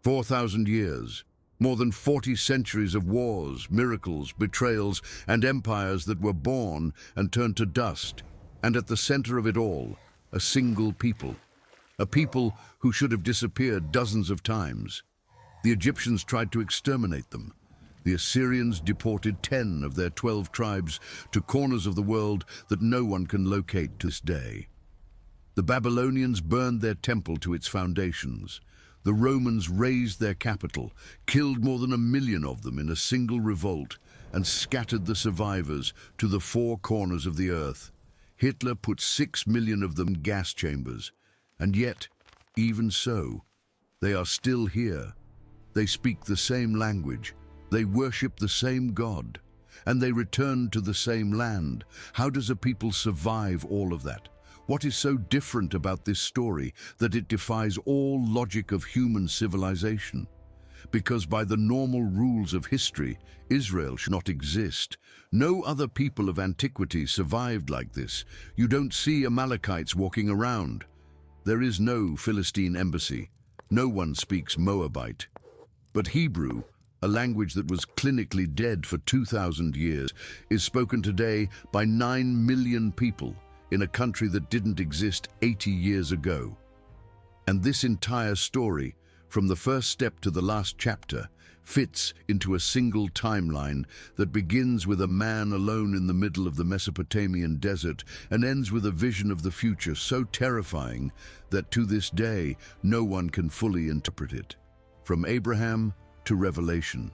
4,000 years, more than 40 centuries of wars, miracles, betrayals, and empires that were born and turned to dust. And at the center of it all, a single people. A people who should have disappeared dozens of times. The Egyptians tried to exterminate them. The Assyrians deported 10 of their 12 tribes to corners of the world that no one can locate to this day. The Babylonians burned their temple to its foundations. The Romans razed their capital, killed more than 1 million of them in a single revolt, and scattered the survivors to the 4 corners of the earth. Hitler put 6 million of them in gas chambers. And yet, even so, they are still here. They speak the same language. They worship the same God. And they return to the same land. How does a people survive all of that? What is so different about this story that it defies all logic of human civilization? Because by the normal rules of history, Israel should not exist. No other people of antiquity survived like this. You don't see Amalekites walking around. There is no Philistine embassy. No one speaks Moabite. But Hebrew, a language that was clinically dead for 2,000 years, is spoken today by 9 million people in a country that didn't exist 80 years ago. And this entire story, from the first step to the last chapter, fits into a single timeline that begins with a man alone in the middle of the Mesopotamian desert and ends with a vision of the future so terrifying that to this day no one can fully interpret it. From Abraham to Revelation.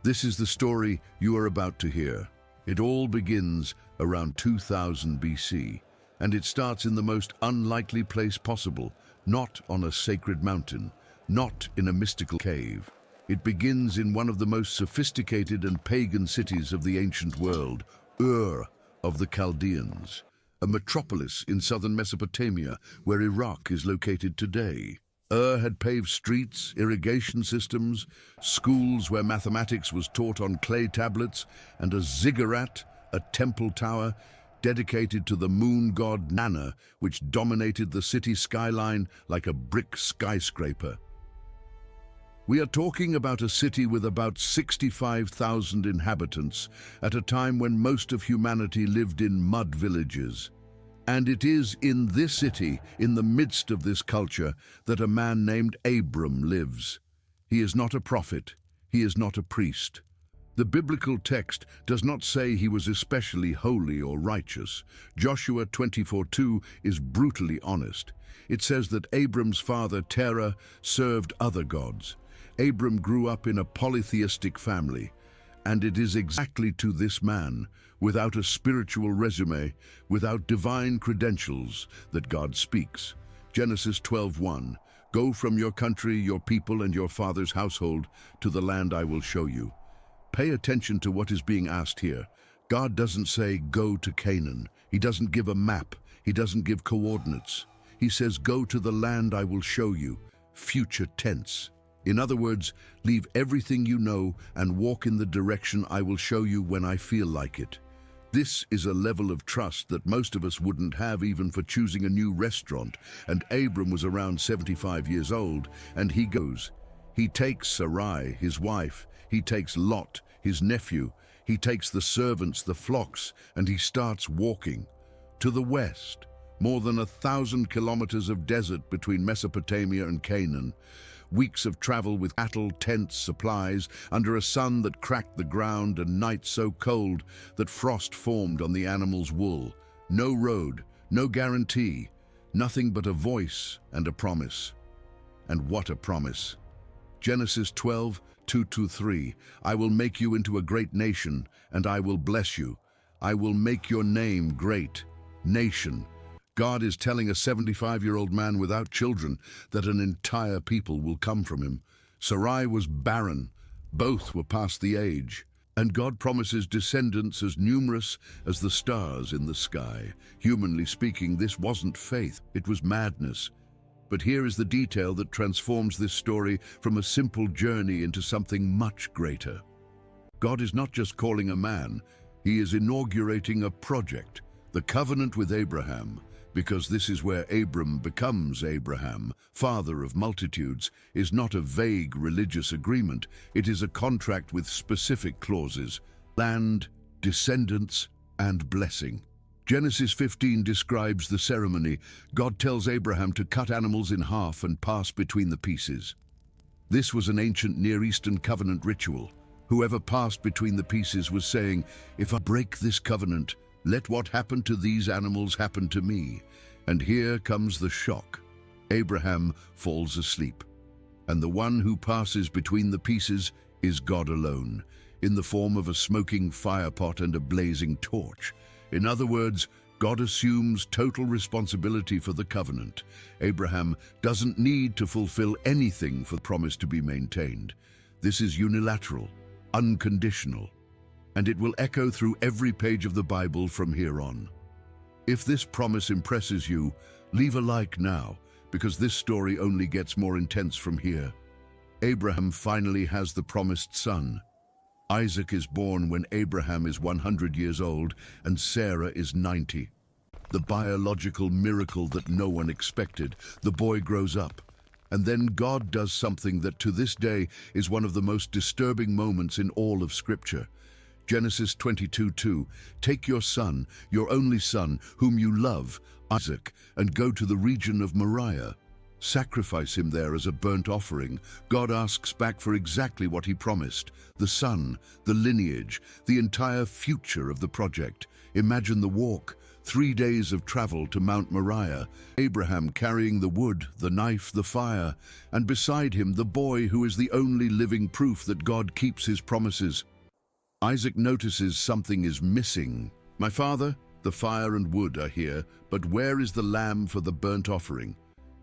This is the story you are about to hear. It all begins around 2000 BC, and it starts in the most unlikely place possible, not on a sacred mountain, not in a mystical cave. It begins in one of the most sophisticated and pagan cities of the ancient world, Ur of the Chaldeans, a metropolis in southern Mesopotamia where Iraq is located today. Ur had paved streets, irrigation systems, schools where mathematics was taught on clay tablets, and a ziggurat, a temple tower, dedicated to the moon god Nana, which dominated the city skyline like a brick skyscraper. We are talking about a city with about 65,000 inhabitants at a time when most of humanity lived in mud villages. And it is in this city, in the midst of this culture, that a man named Abram lives. He is not a prophet. He is not a priest. The biblical text does not say he was especially holy or righteous. Joshua 24:2 is brutally honest. It says that Abram's father Terah served other gods. Abram grew up in a polytheistic family, and it is exactly to this man, without a spiritual resume, without divine credentials, that God speaks. Genesis 12:1, "Go from your country, your people, and your father's household to the land I will show you." Pay attention to what is being asked here. God doesn't say, "Go to Canaan." He doesn't give a map. He doesn't give coordinates. He says, "Go to the land I will show you." Future tense. In other words, leave everything you know and walk in the direction I will show you when I feel like it. This is a level of trust that most of us wouldn't have even for choosing a new restaurant, and Abram was around 75 years old, and he goes. He takes Sarai, his wife, he takes Lot, his nephew, he takes the servants, the flocks, and he starts walking. To the west, more than 1,000 kilometers of desert between Mesopotamia and Canaan. Weeks of travel with cattle, tents, supplies, under a sun that cracked the ground and nights so cold that frost formed on the animal's wool. No road, no guarantee, nothing but a voice and a promise. And what a promise. Genesis 12:2-3, "I will make you into a great nation, and I will bless you. I will make your name great." Nation. God is telling a 75-year-old man without children that an entire people will come from him. Sarai was barren. Both were past the age. And God promises descendants as numerous as the stars in the sky. Humanly speaking, this wasn't faith, it was madness. But here is the detail that transforms this story from a simple journey into something much greater. God is not just calling a man, he is inaugurating a project, the covenant with Abraham, because this is where Abram becomes Abraham, father of multitudes, is not a vague religious agreement. It is a contract with specific clauses: land, descendants, and blessing. Genesis 15 describes the ceremony. God tells Abraham to cut animals in half and pass between the pieces. This was an ancient Near Eastern covenant ritual. Whoever passed between the pieces was saying, "If I break this covenant, let what happened to these animals happen to me." And here comes the shock. Abraham falls asleep, and the one who passes between the pieces is God alone, in the form of a smoking firepot and a blazing torch. In other words, God assumes total responsibility for the covenant. Abraham doesn't need to fulfill anything for the promise to be maintained. This is unilateral, unconditional, and it will echo through every page of the Bible from here on. If this promise impresses you, leave a like now, because this story only gets more intense from here. Abraham finally has the promised son. Isaac is born when Abraham is 100 years old and Sarah is 90. The biological miracle that no one expected. The boy grows up. And then God does something that to this day is one of the most disturbing moments in all of Scripture. Genesis 22:2, "Take your son, your only son, whom you love, Isaac, and go to the region of Moriah. Sacrifice him there as a burnt offering." God asks back for exactly what he promised: the son, the lineage, the entire future of the project. Imagine the walk, 3 days of travel to Mount Moriah, Abraham carrying the wood, the knife, the fire, and beside him the boy who is the only living proof that God keeps his promises. Isaac notices something is missing. "My father, the fire and wood are here, but where is the lamb for the burnt offering?"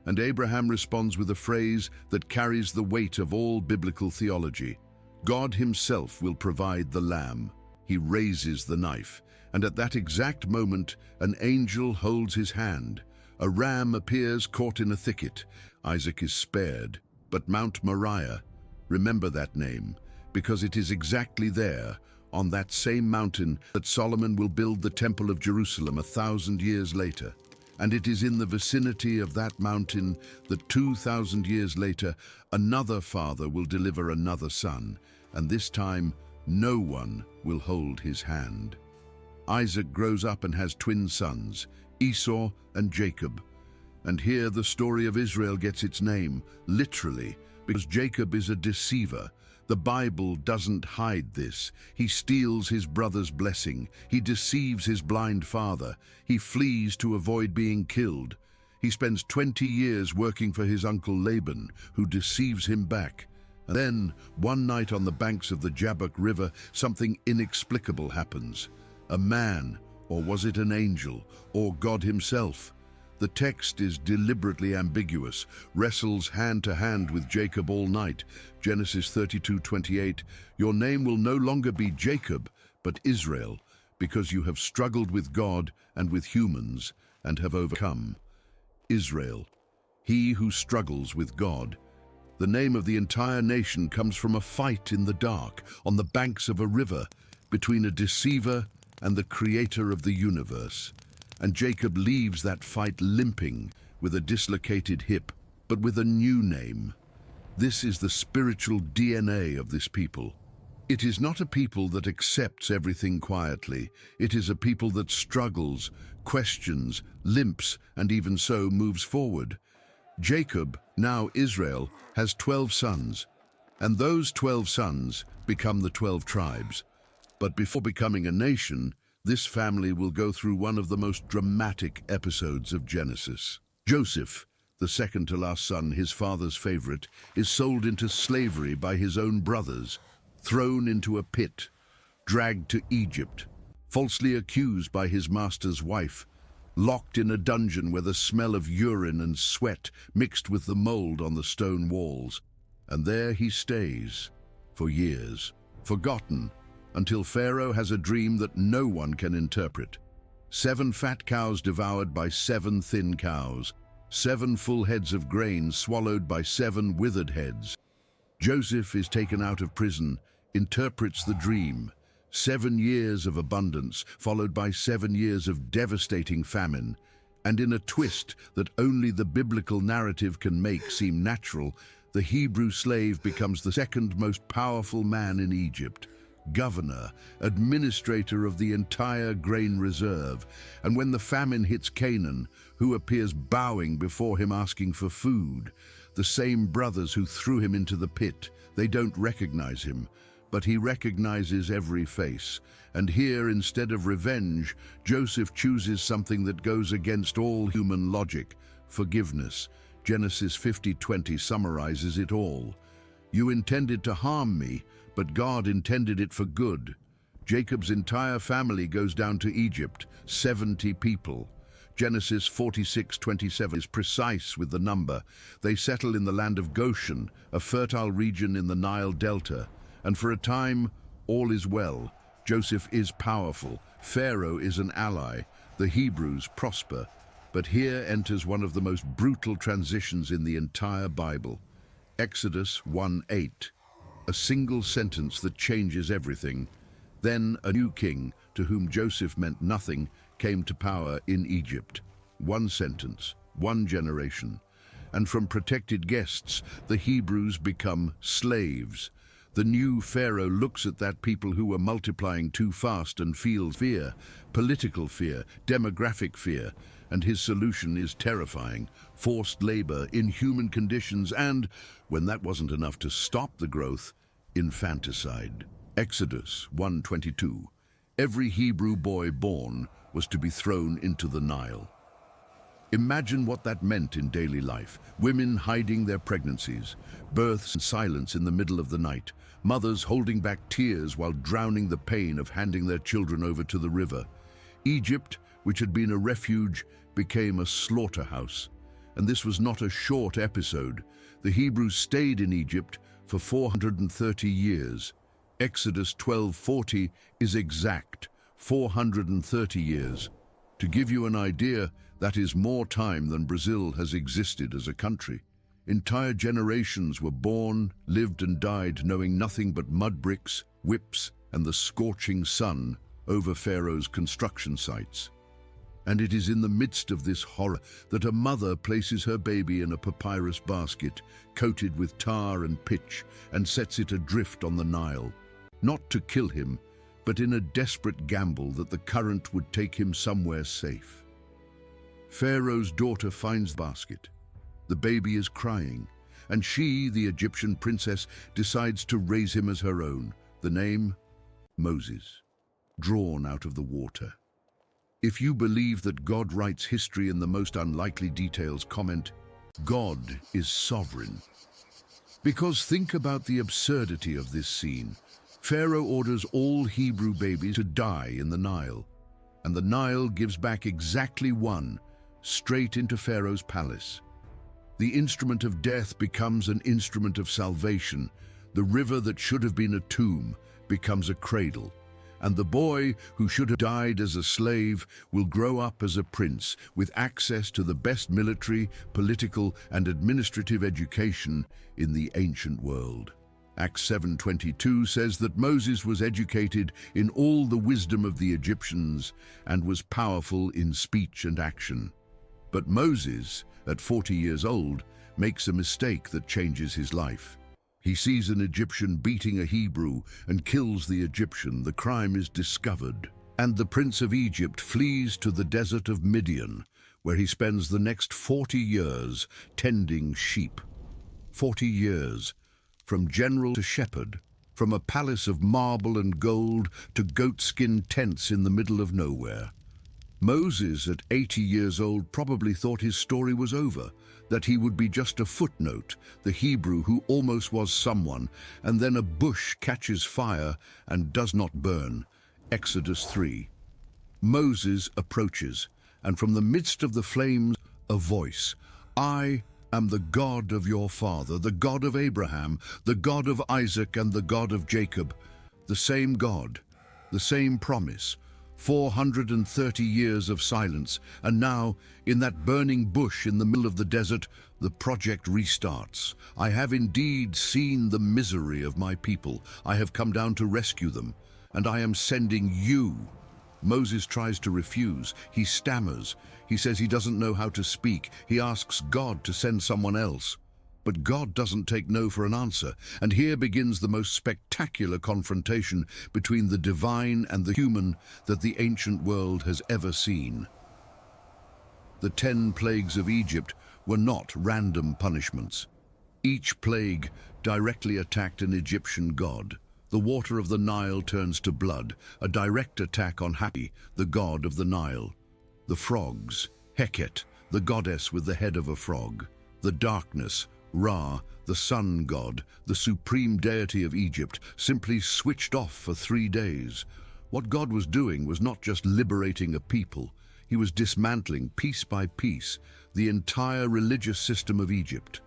And Abraham responds with a phrase that carries the weight of all biblical theology. God himself will provide the lamb. He raises the knife, and at that exact moment, an angel holds his hand. A ram appears caught in a thicket. Isaac is spared. But Mount Moriah, remember that name, because it is exactly there, on that same mountain, that Solomon will build the Temple of Jerusalem 1,000 years later. And it is in the vicinity of that mountain that 2,000 years later, another father will deliver another son, and this time, no one will hold his hand. Isaac grows up and has twin sons, Esau and Jacob. And here the story of Israel gets its name, literally, because Jacob is a deceiver. The Bible doesn't hide this. He steals his brother's blessing. He deceives his blind father. He flees to avoid being killed. He spends 20 years working for his uncle Laban, who deceives him back. And then, one night on the banks of the Jabbok River, something inexplicable happens. A man, or was it an angel, or God himself? The text is deliberately ambiguous, wrestles hand to hand with Jacob all night. Genesis 32:28, "Your name will no longer be Jacob, but Israel, because you have struggled with God and with humans and have overcome." Israel, he who struggles with God. The name of the entire nation comes from a fight in the dark, on the banks of a river, between a deceiver and the creator of the universe. And Jacob leaves that fight limping, with a dislocated hip, but with a new name. This is the spiritual DNA of this people. It is not a people that accepts everything quietly. It is a people that struggles, questions, limps, and even so moves forward. Jacob, now Israel, has 12 sons, and those 12 sons become the 12 tribes. But before becoming a nation, this family will go through one of the most dramatic episodes of Genesis. Joseph, the second to last son, his father's favorite, is sold into slavery by his own brothers, thrown into a pit, dragged to Egypt, falsely accused by his master's wife, locked in a dungeon where the smell of urine and sweat mixed with the mold on the stone walls. And there he stays, for years, forgotten, until Pharaoh has a dream that no one can interpret. 7 fat cows devoured by 7 thin cows, 7 full heads of grain swallowed by 7 withered heads. Joseph is taken out of prison, interprets the dream. 7 years of abundance, followed by 7 years of devastating famine. And in a twist that only the biblical narrative can make seem natural, the Hebrew slave becomes the second most powerful man in Egypt, governor, administrator of the entire grain reserve. And when the famine hits Canaan, who appears bowing before him asking for food? The same brothers who threw him into the pit. They don't recognize him, but he recognizes every face. And here, instead of revenge, Joseph chooses something that goes against all human logic: forgiveness. Genesis 50:20 summarizes it all. You intended to harm me, but God intended it for good. Jacob's entire family goes down to Egypt, 70 people. Genesis 46:27 is precise with the number. They settle in the land of Goshen, a fertile region in the Nile Delta. And for a time, all is well. Joseph is powerful. Pharaoh is an ally. The Hebrews prosper. But here enters one of the most brutal transitions in the entire Bible. Exodus 1:8, a single sentence that changes everything. Then a new king, to whom Joseph meant nothing, came to power in Egypt. One sentence, one generation. And from protected guests, the Hebrews become slaves. The new Pharaoh looks at that people who were multiplying too fast and feels fear, political fear, demographic fear, and his solution is terrifying: forced labor, inhuman conditions, and, when that wasn't enough to stop the growth, infanticide. Exodus 1:22. Every Hebrew boy born was to be thrown into the Nile. Imagine what that meant in daily life. Women hiding their pregnancies, births in silence in the middle of the night, mothers holding back tears while drowning the pain of handing their children over to the river. Egypt, which had been a refuge, became a slaughterhouse. And this was not a short episode. The Hebrews stayed in Egypt for 430 years. Exodus 12:40 is exact, 430 years. To give you an idea, that is more time than Brazil has existed as a country. Entire generations were born, lived and died knowing nothing but mud bricks, whips, and the scorching sun over Pharaoh's construction sites. And it is in the midst of this horror that a mother places her baby in a papyrus basket coated with tar and pitch and sets it adrift on the Nile, not to kill him, but in a desperate gamble that the current would take him somewhere safe. Pharaoh's daughter finds the basket. The baby is crying, and she, the Egyptian princess, decides to raise him as her own. The name? Moses, drawn out of the water. If you believe that God writes history in the most unlikely details, comment, God is sovereign. Because think about the absurdity of this scene. Pharaoh orders all Hebrew babies to die in the Nile, and the Nile gives back exactly one, straight into Pharaoh's palace. The instrument of death becomes an instrument of salvation. The river that should have been a tomb becomes a cradle. And the boy who should have died as a slave will grow up as a prince with access to the best military, political, and administrative education in the ancient world. Acts 7:22 says that Moses was educated in all the wisdom of the Egyptians and was powerful in speech and action. But Moses, at 40 years old, makes a mistake that changes his life. He sees an Egyptian beating a Hebrew and kills the Egyptian. The crime is discovered, and the prince of Egypt flees to the desert of Midian, where he spends the next 40 years tending sheep. 40 years, from general to shepherd, from a palace of marble and gold to goatskin tents in the middle of nowhere. Moses, at 80 years old, probably thought his story was over, that he would be just a footnote, the Hebrew who almost was someone, and then a bush catches fire and does not burn. Exodus 3. Moses approaches, and from the midst of the flames, a voice. I am the God of your father, the God of Abraham, the God of Isaac, and the God of Jacob. The same God, the same promise. 430 years of silence, and now, in that burning bush in the middle of the desert, the project restarts. I have indeed seen the misery of my people. I have come down to rescue them, and I am sending you. Moses tries to refuse. He stammers. He says he doesn't know how to speak. He asks God to send someone else. But God doesn't take no for an answer, and here begins the most spectacular confrontation between the divine and the human that the ancient world has ever seen. The 10 plagues of Egypt were not random punishments. Each plague directly attacked an Egyptian god. The water of the Nile turns to blood, a direct attack on Hapi, the god of the Nile. The frogs, Heket, the goddess with the head of a frog. The darkness, Ra, the sun god, the supreme deity of Egypt, simply switched off for 3 days. What God was doing was not just liberating a people, he was dismantling, piece by piece, the entire religious system of Egypt,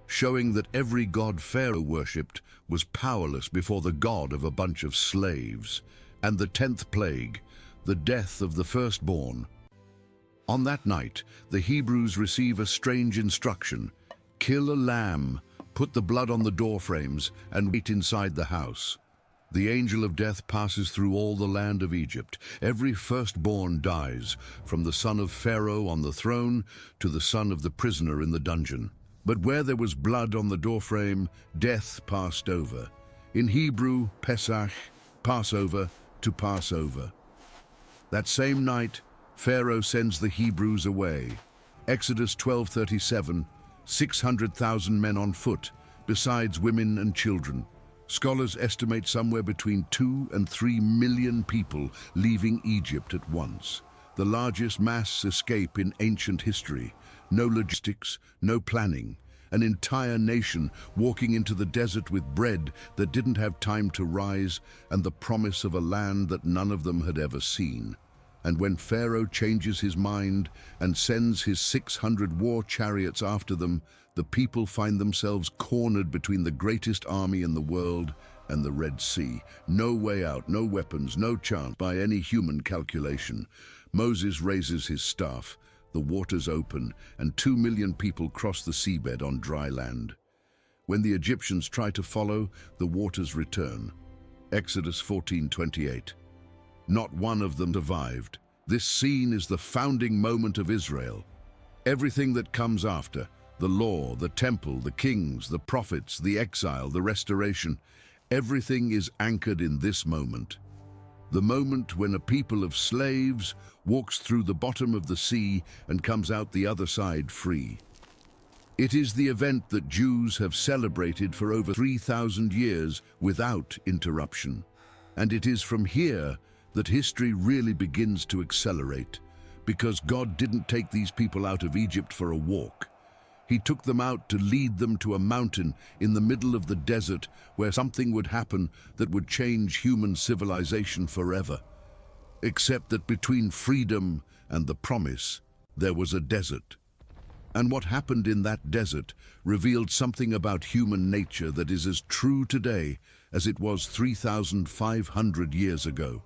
showing that every god Pharaoh worshipped was powerless before the God of a bunch of slaves. And the 10th plague, the death of the firstborn. On that night, the Hebrews receive a strange instruction: kill a lamb, put the blood on the doorframes, and wait inside the house. The angel of death passes through all the land of Egypt. Every firstborn dies, from the son of Pharaoh on the throne to the son of the prisoner in the dungeon. But where there was blood on the doorframe, death passed over. In Hebrew, Pesach, Passover, to pass over. That same night, Pharaoh sends the Hebrews away. Exodus 12:37, 600,000 men on foot, besides women and children. Scholars estimate somewhere between 2 and 3 million people leaving Egypt at once. The largest mass escape in ancient history. No logistics, no planning. An entire nation walking into the desert with bread that didn't have time to rise and the promise of a land that none of them had ever seen. And when Pharaoh changes his mind and sends his 600 war chariots after them, the people find themselves cornered between the greatest army in the world and the Red Sea. No way out, no weapons, no chance by any human calculation. Moses raises his staff, the waters open, and 2 million people cross the seabed on dry land. When the Egyptians try to follow, the waters return. Exodus 14:28. Not one of them survived. This scene is the founding moment of Israel. Everything that comes after, the law, the temple, the kings, the prophets, the exile, the restoration, everything is anchored in this moment. The moment when a people of slaves walks through the bottom of the sea and comes out the other side free. It is the event that Jews have celebrated for over 3,000 years without interruption. And it is from here that history really begins to accelerate, because God didn't take these people out of Egypt for a walk. He took them out to lead them to a mountain in the middle of the desert where something would happen that would change human civilization forever. Except that between freedom and the promise, there was a desert. And what happened in that desert revealed something about human nature that is as true today as it was 3,500 years ago.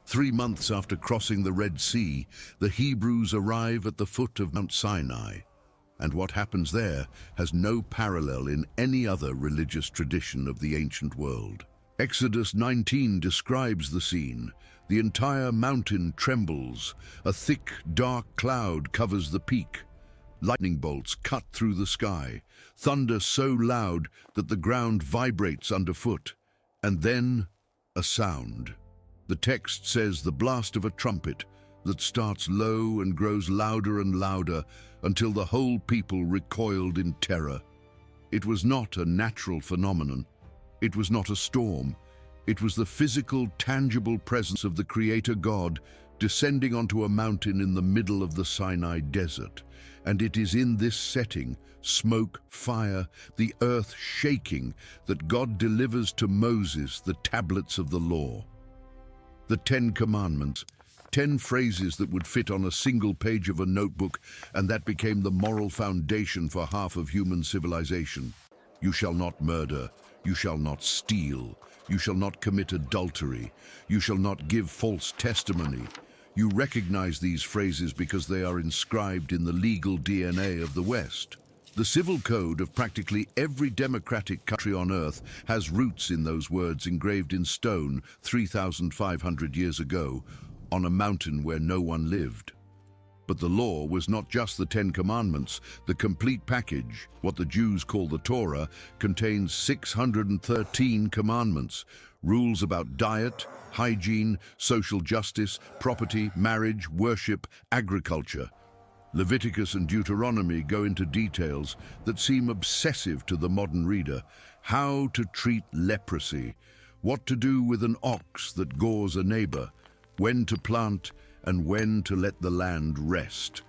3 months after crossing the Red Sea, the Hebrews arrive at the foot of Mount Sinai. And what happens there has no parallel in any other religious tradition of the ancient world. Exodus 19 describes the scene. The entire mountain trembles. A thick, dark cloud covers the peak. Lightning bolts cut through the sky. Thunder so loud that the ground vibrates underfoot. And then, a sound. The text says the blast of a trumpet that starts low and grows louder and louder until the whole people recoiled in terror. It was not a natural phenomenon. It was not a storm. It was the physical, tangible presence of the Creator God descending onto a mountain in the middle of the Sinai desert. And it is in this setting, smoke, fire, the earth shaking, that God delivers to Moses the tablets of the law. The 10 Commandments, 10 phrases that would fit on a single page of a notebook, and that became the moral foundation for half of human civilization. You shall not murder. You shall not steal. You shall not commit adultery. You shall not give false testimony. You recognize these phrases because they are inscribed in the legal DNA of the West. The civil code of practically every democratic country on earth has roots in those words engraved in stone 3,500 years ago, on a mountain where no one lived. But the law was not just the 10 Commandments. The complete package, what the Jews call the Torah, contains 613 commandments, rules about diet, hygiene, social justice, property, marriage, worship, agriculture. Leviticus and Deuteronomy go into details that seem obsessive to the modern reader. How to treat leprosy, what to do with an ox that gores a neighbor, when to plant, and when to let the land rest.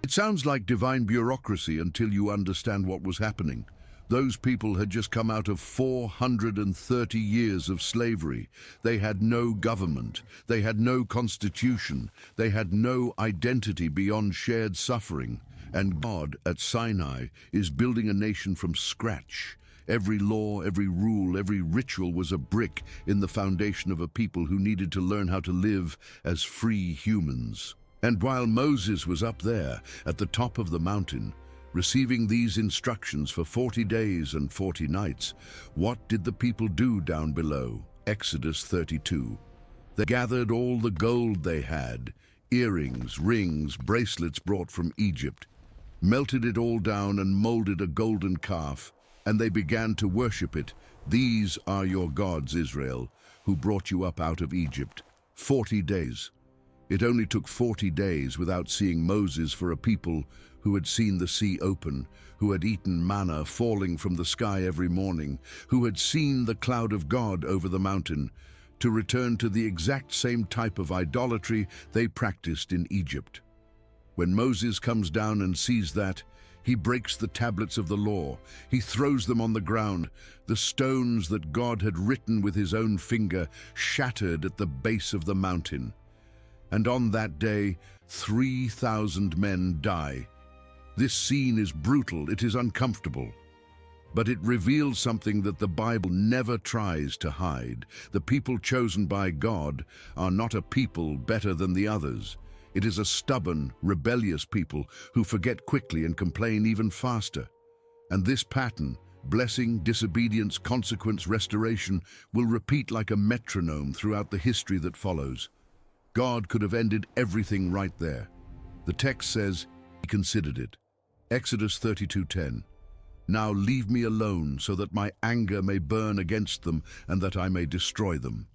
It sounds like divine bureaucracy until you understand what was happening. Those people had just come out of 430 years of slavery. They had no government. They had no constitution. They had no identity beyond shared suffering. And God, at Sinai, is building a nation from scratch. Every law, every rule, every ritual was a brick in the foundation of a people who needed to learn how to live as free humans. And while Moses was up there, at the top of the mountain, receiving these instructions for 40 days and 40 nights, what did the people do down below? Exodus 32. They gathered all the gold they had, earrings, rings, bracelets brought from Egypt, melted it all down and molded a golden calf, and they began to worship it. These are your gods, Israel, who brought you up out of Egypt. 40 days. It only took 40 days without seeing Moses for a people who had seen the sea open, who had eaten manna falling from the sky every morning, who had seen the cloud of God over the mountain, to return to the exact same type of idolatry they practiced in Egypt. When Moses comes down and sees that, he breaks the tablets of the law. He throws them on the ground. The stones that God had written with his own finger shattered at the base of the mountain. And on that day, 3,000 men die. This scene is brutal, it is uncomfortable. But it reveals something that the Bible never tries to hide. The people chosen by God are not a people better than the others. It is a stubborn, rebellious people who forget quickly and complain even faster. And this pattern, blessing, disobedience, consequence, restoration, will repeat like a metronome throughout the history that follows. God could have ended everything right there. The text says he considered it. Exodus 32:10. Now leave me alone so that my anger may burn against them and that I may destroy them.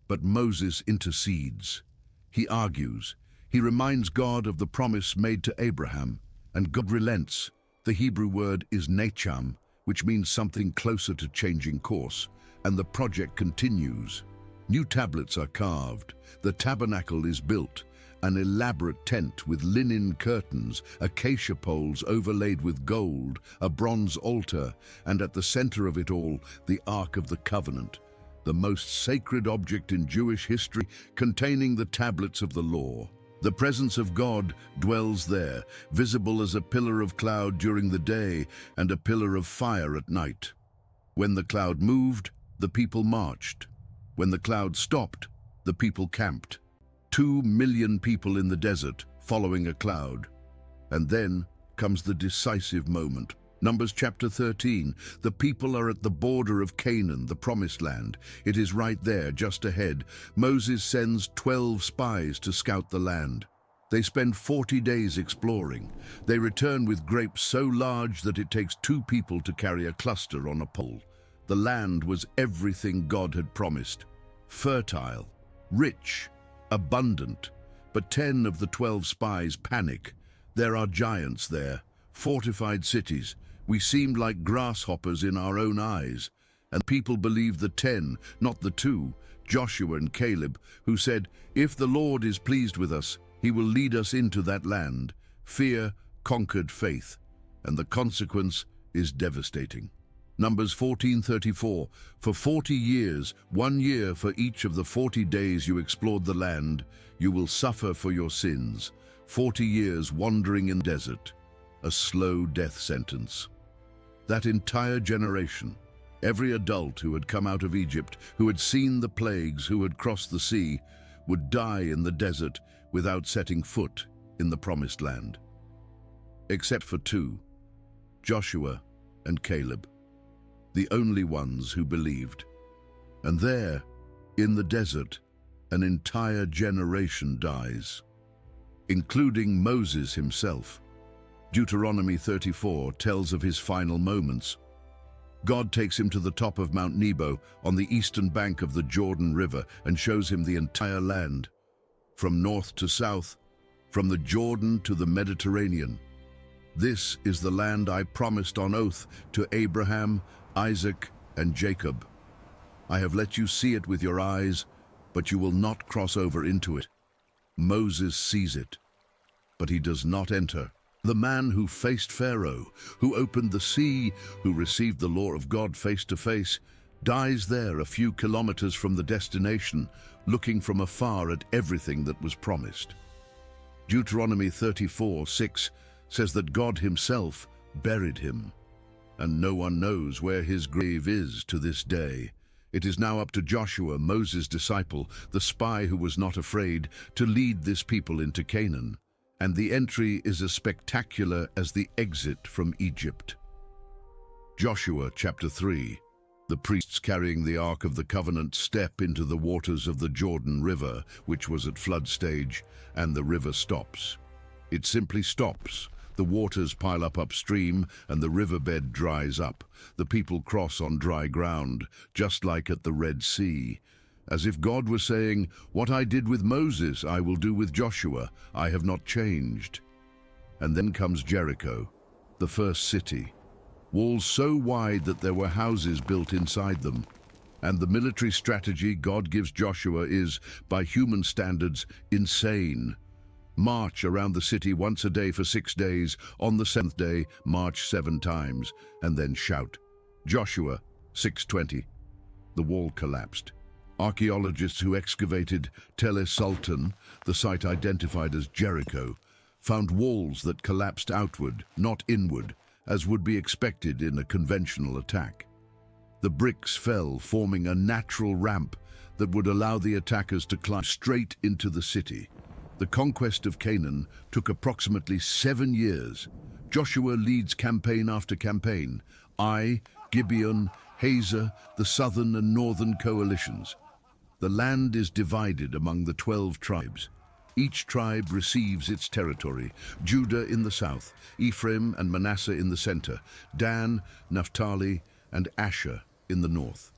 But Moses intercedes. He argues. He reminds God of the promise made to Abraham, and God relents. The Hebrew word is nacham, which means something closer to changing course, and the project continues. New tablets are carved, the tabernacle is built, an elaborate tent with linen curtains, acacia poles overlaid with gold, a bronze altar, and at the center of it all, the Ark of the Covenant, the most sacred object in Jewish history, containing the tablets of the law. The presence of God dwells there, visible as a pillar of cloud during the day and a pillar of fire at night. When the cloud moved, the people marched. When the cloud stopped, the people camped. 2 million people in the desert following a cloud. And then comes the decisive moment. Numbers chapter 13. The people are at the border of Canaan, the promised land. It is right there, just ahead. Moses sends 12 spies to scout the land. They spend 40 days exploring. They return with grapes so large that it takes 2 people to carry a cluster on a pole. The land was everything God had promised. Fertile, rich, abundant. But 10 of the 12 spies panic. There are giants there, fortified cities. We seemed like grasshoppers in our own eyes. And people believed the 10, not the 2, Joshua and Caleb, who said, if the Lord is pleased with us, he will lead us into that land. Fear conquered faith, and the consequence is devastating. Numbers 14:34. For 40 years, 1 year for each of the 40 days you explored the land, you will suffer for your sins. 40 years wandering in the desert, a slow death sentence. That entire generation, every adult who had come out of Egypt, who had seen the plagues, who had crossed the sea, would die in the desert without setting foot in the promised land. Except for 2, Joshua and Caleb, the only ones who believed. And there, in the desert, an entire generation dies, including Moses himself. Deuteronomy 34 tells of his final moments. God takes him to the top of Mount Nebo on the eastern bank of the Jordan River and shows him the entire land, from north to south, from the Jordan to the Mediterranean. This is the land I promised on oath to Abraham, Isaac, and Jacob. I have let you see it with your eyes, but you will not cross over into it. Moses sees it, but he does not enter. The man who faced Pharaoh, who opened the sea, who received the law of God face to face, dies there a few kilometers from the destination, looking from afar at everything that was promised. Deuteronomy 34:6 says that God himself buried him, and no one knows where his grave is to this day. It is now up to Joshua, Moses' disciple, the spy who was not afraid, to lead this people into Canaan. And the entry is as spectacular as the exit from Egypt. Joshua chapter 3. The priests carrying the Ark of the Covenant step into the waters of the Jordan River, which was at flood stage, and the river stops. It simply stops. The waters pile up upstream, and the riverbed dries up. The people cross on dry ground, just like at the Red Sea. As if God was saying, "What I did with Moses, I will do with Joshua. I have not changed." And then comes Jericho, the first city. Walls so wide that there were houses built inside them. And the military strategy God gives Joshua is, by human standards, insane. March around the city once a day for 6 days. On the 7th day, march 7 times, and then shout. Joshua 6:20. The wall collapsed. Archaeologists who excavated Tel Es Sultan, the site identified as Jericho, found walls that collapsed outward, not inward, as would be expected in a conventional attack. The bricks fell, forming a natural ramp that would allow the attackers to climb straight into the city. The conquest of Canaan took approximately 7 years. Joshua leads campaign after campaign. Ai, Gibeon, Hazor, the southern and northern coalitions. The land is divided among the 12 tribes. Each tribe receives its territory. Judah in the south, Ephraim and Manasseh in the center, Dan, Naphtali, and Asher in the north.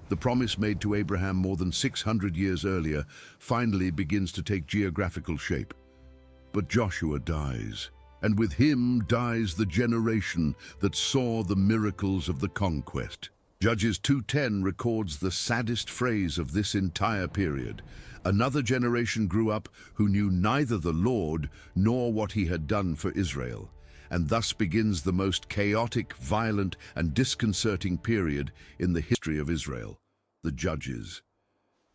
The promise made to Abraham more than 600 years earlier finally begins to take geographical shape. But Joshua dies, and with him dies the generation that saw the miracles of the conquest. Judges 2:10 records the saddest phrase of this entire period. Another generation grew up who knew neither the Lord nor what he had done for Israel. And thus begins the most chaotic, violent, and disconcerting period in the history of Israel, the Judges.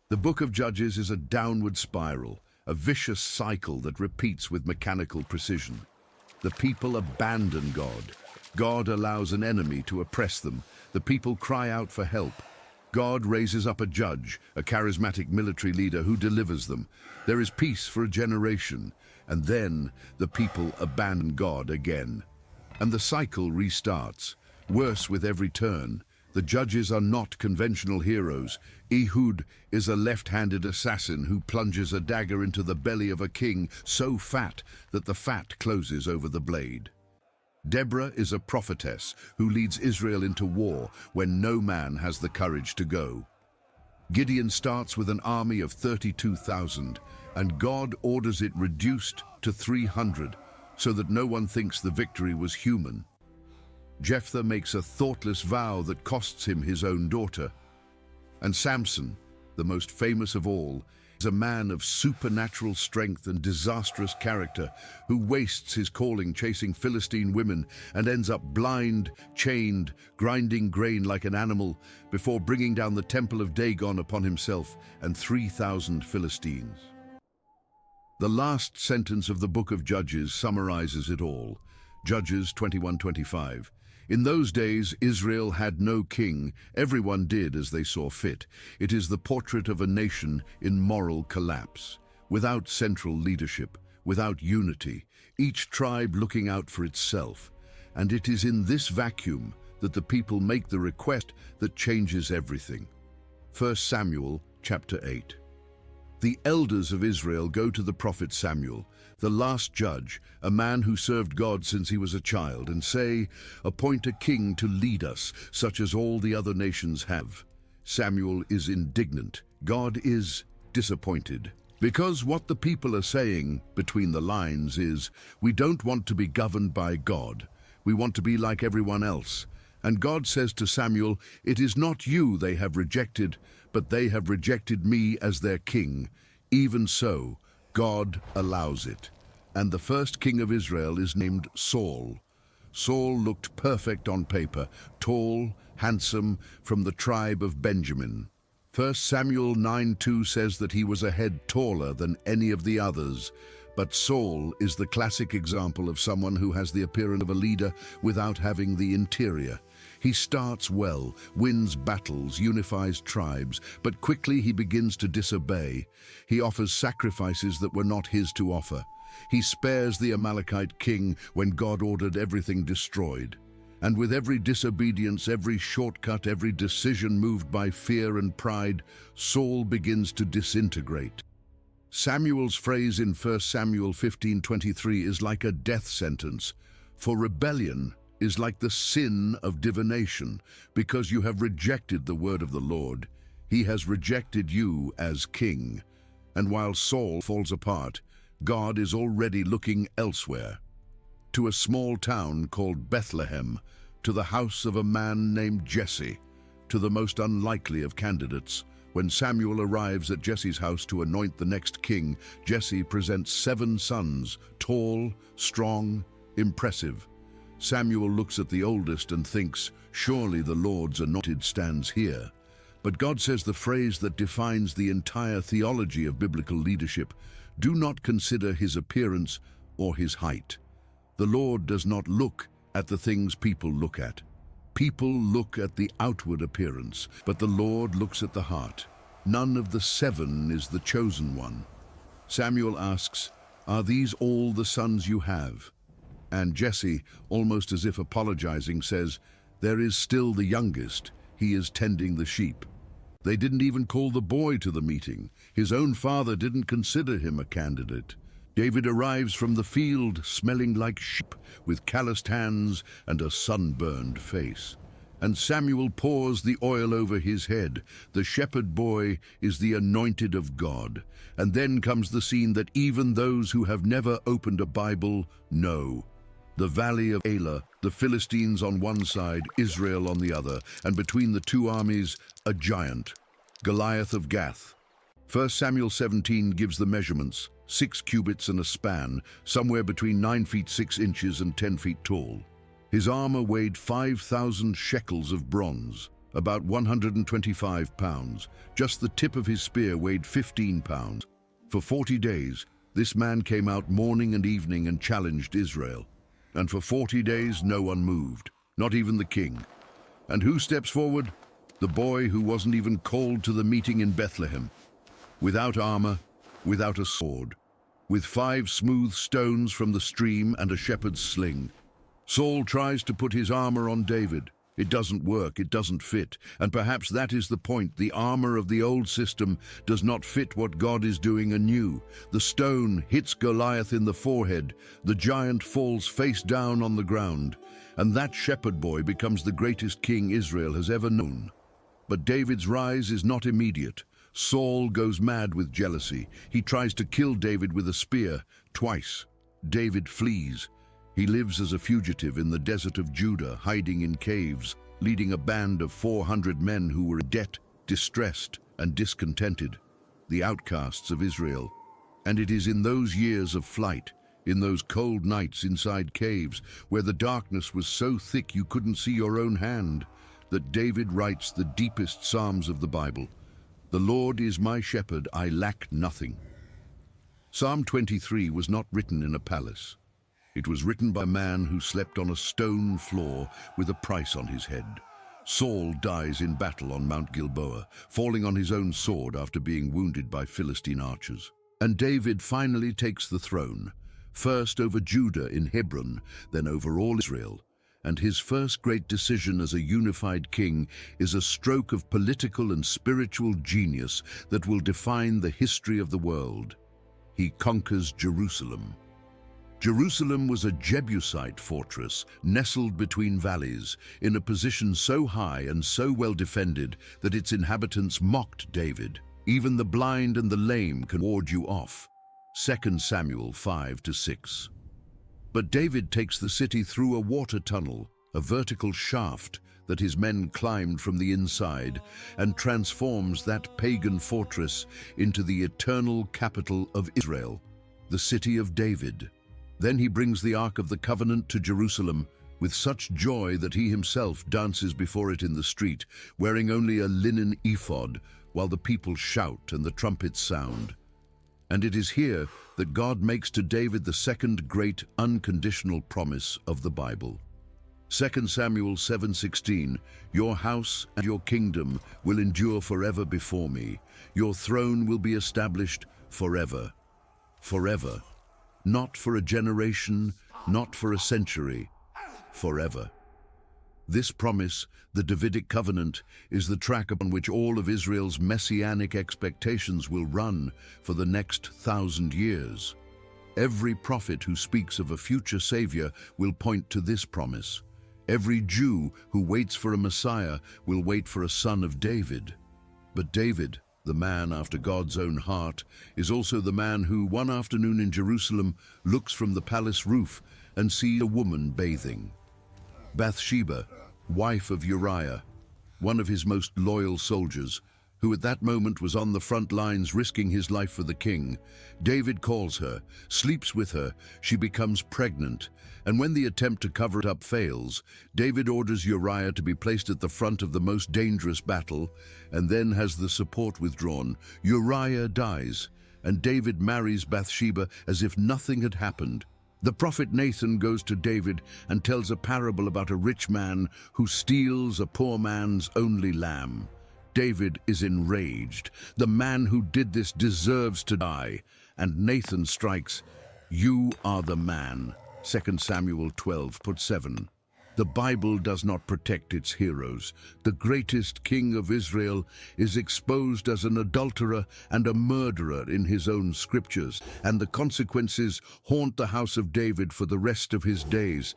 The book of Judges is a downward spiral, a vicious cycle that repeats with mechanical precision. The people abandon God. God allows an enemy to oppress them. The people cry out for help. God raises up a judge, a charismatic military leader who delivers them. There is peace for a generation, and then the people abandon God again. And the cycle restarts, worse with every turn. The judges are not conventional heroes. Ehud is a left-handed assassin who plunges a dagger into the belly of a king so fat that the fat closes over the blade. Deborah is a prophetess who leads Israel into war when no man has the courage to go. Gideon starts with an army of 32,000, and God orders it reduced to 300, so that no one thinks the victory was human. Jephthah makes a thoughtless vow that costs him his own daughter. And Samson, the most famous of all, is a man of supernatural strength and disastrous character who wastes his calling chasing Philistine women and ends up blind, chained, grinding grain like an animal before bringing down the temple of Dagon upon himself and 3,000 Philistines. The last sentence of the book of Judges summarizes it all. Judges 21:25. In those days, Israel had no king. Everyone did as they saw fit. It is the portrait of a nation in moral collapse, without central leadership, without unity, each tribe looking out for itself. And it is in this vacuum that the people make the request that changes everything. 1 Samuel chapter 8. The elders of Israel go to the prophet Samuel, the last judge, a man who served God since he was a child, and say, "Appoint a king to lead us, such as all the other nations have." Samuel is indignant. God is disappointed. Because what the people are saying between the lines is, "We don't want to be governed by God. We want to be like everyone else." And God says to Samuel, "It is not you they have rejected, but they have rejected me as their king." Even so, God allows it. And the first king of Israel is named Saul. Saul looked perfect on paper, tall, handsome, from the tribe of Benjamin. 1 Samuel 9:2 says that he was a head taller than any of the others. But Saul is the classic example of someone who has the appearance of a leader without having the interior. He starts well, wins battles, unifies tribes, but quickly he begins to disobey. He offers sacrifices that were not his to offer. He spares the Amalekite king when God ordered everything destroyed. And with every disobedience, every shortcut, every decision moved by fear and pride, Saul begins to disintegrate. Samuel's phrase in 1 Samuel 15:23 is like a death sentence, for rebellion is like the sin of divination. Because you have rejected the word of the Lord, he has rejected you as king. And while Saul falls apart, God is already looking elsewhere. To a small town called Bethlehem, to the house of a man named Jesse, to the most unlikely of candidates. When Samuel arrives at Jesse's house to anoint the next king, Jesse presents 7 sons, tall, strong, impressive. Samuel looks at the oldest and thinks, "Surely the Lord's anointed stands here." But God says the phrase that defines the entire theology of biblical leadership: "Do not consider his appearance or his height." The Lord does not look at the things people look at. People look at the outward appearance, but the Lord looks at the heart. None of the 7 is the chosen one. Samuel asks, "Are these all the sons you have?" And Jesse, almost as if apologizing, says, "There is still the youngest. He is tending the sheep." They didn't even call the boy to the meeting. His own father didn't consider him a candidate. David arrives from the field smelling like sheep, with calloused hands and a sunburned face. And Samuel pours the oil over his head. The shepherd boy is the anointed of God. And then comes the scene that even those who have never opened a Bible know. The Valley of Elah, the Philistines on one side, Israel on the other, and between the two armies, a giant, Goliath of Gath. 1 Samuel 17 gives the measurements: 6 cubits and a span, somewhere between 9 feet 6 inches and 10 feet tall. His armor weighed 5,000 shekels of bronze, about 125 pounds. Just the tip of his spear weighed 15 pounds. For 40 days, this man came out morning and evening and challenged Israel. And for 40 days, no one moved, not even the king. And who steps forward? The boy who wasn't even called to the meeting in Bethlehem. Without armor, without a sword, with 5 smooth stones from the stream and a shepherd's sling. Saul tries to put his armor on David. It doesn't work, it doesn't fit. And perhaps that is the point. The armor of the old system does not fit what God is doing anew. The stone hits Goliath in the forehead. The giant falls face down on the ground. And that shepherd boy becomes the greatest king Israel has ever known. But David's rise is not immediate. Saul goes mad with jealousy. He tries to kill David with a spear twice. David flees. He lives as a fugitive in the desert of Judah, hiding in caves, leading a band of 400 men who were in debt, distressed, and discontented, the outcasts of Israel. And it is in those years of flight, in those cold nights inside caves, where the darkness was so thick you couldn't see your own hand, that David writes the deepest psalms of the Bible. "The Lord is my shepherd, I lack nothing." Psalm 23 was not written in a palace. It was written by a man who slept on a stone floor with a price on his head. Saul dies in battle on Mount Gilboa, falling on his own sword after being wounded by Philistine archers. And David finally takes the throne, first over Judah in Hebron, then over all Israel. and his first great decision as a unified king is a stroke of political and spiritual genius that will define the history of the world. He conquers Jerusalem. Jerusalem was a Jebusite fortress nestled between valleys, in a position so high and so well defended that its inhabitants mocked David. Even the blind and the lame can ward you off. 2 Samuel 5-6. But David takes the city through a water tunnel, a vertical shaft that his men climbed from the inside, and transforms that pagan fortress into the eternal capital of Israel, the city of David. Then he brings the Ark of the Covenant to Jerusalem with such joy that he himself dances before it in the street, wearing only a linen ephod, while the people shout and the trumpets sound. And it is here that God makes to David the second great unconditional promise of the Bible. 2 Samuel 7:16, "Your house and your kingdom will endure forever before me. Your throne will be established forever." Forever. Not for a generation, not for a century. Forever. This promise, the Davidic covenant, is the track upon which all of Israel's messianic expectations will run for the next 1,000 years. Every prophet who speaks of a future Savior will point to this promise. Every Jew who waits for a Messiah will wait for a son of David. But David, the man after God's own heart, is also the man who, one afternoon in Jerusalem, looks from the palace roof and sees a woman bathing. Bathsheba, wife of Uriah, one of his most loyal soldiers, who at that moment was on the front lines risking his life for the king. David calls her, sleeps with her, she becomes pregnant, and when the attempt to cover it up fails, David orders Uriah to be placed at the front of the most dangerous battle, and then has the support withdrawn. Uriah dies, and David marries Bathsheba as if nothing had happened. The prophet Nathan goes to David and tells a parable about a rich man who steals a poor man's only lamb. David is enraged. The man who did this deserves to die. And Nathan strikes, "You are the man." 2 Samuel 12:7. The Bible does not protect its heroes. The greatest king of Israel is exposed as an adulterer and a murderer in his own scriptures, and the consequences haunt the house of David for the rest of his days.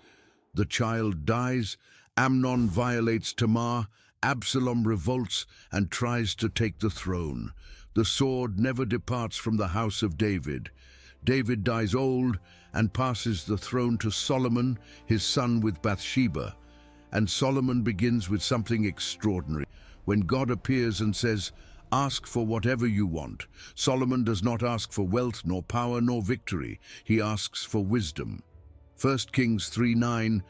The child dies, Amnon violates Tamar, Absalom revolts and tries to take the throne. The sword never departs from the house of David. David dies old and passes the throne to Solomon, his son, with Bathsheba. And Solomon begins with something extraordinary. When God appears and says, "Ask for whatever you want," Solomon does not ask for wealth, nor power, nor victory. He asks for wisdom. 1 Kings 3:9,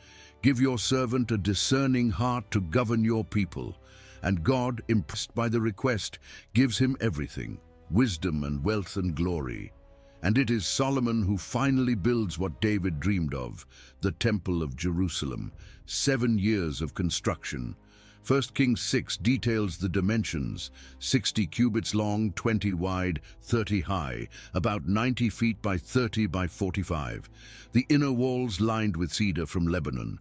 "Give your servant a discerning heart to govern your people." And God, impressed by the request, gives him everything, wisdom and wealth and glory. And it is Solomon who finally builds what David dreamed of, the Temple of Jerusalem. 7 years of construction. 1 Kings 6 details the dimensions: 60 cubits long, 20 wide, 30 high, about 90 feet by 30 by 45. The inner walls lined with cedar from Lebanon.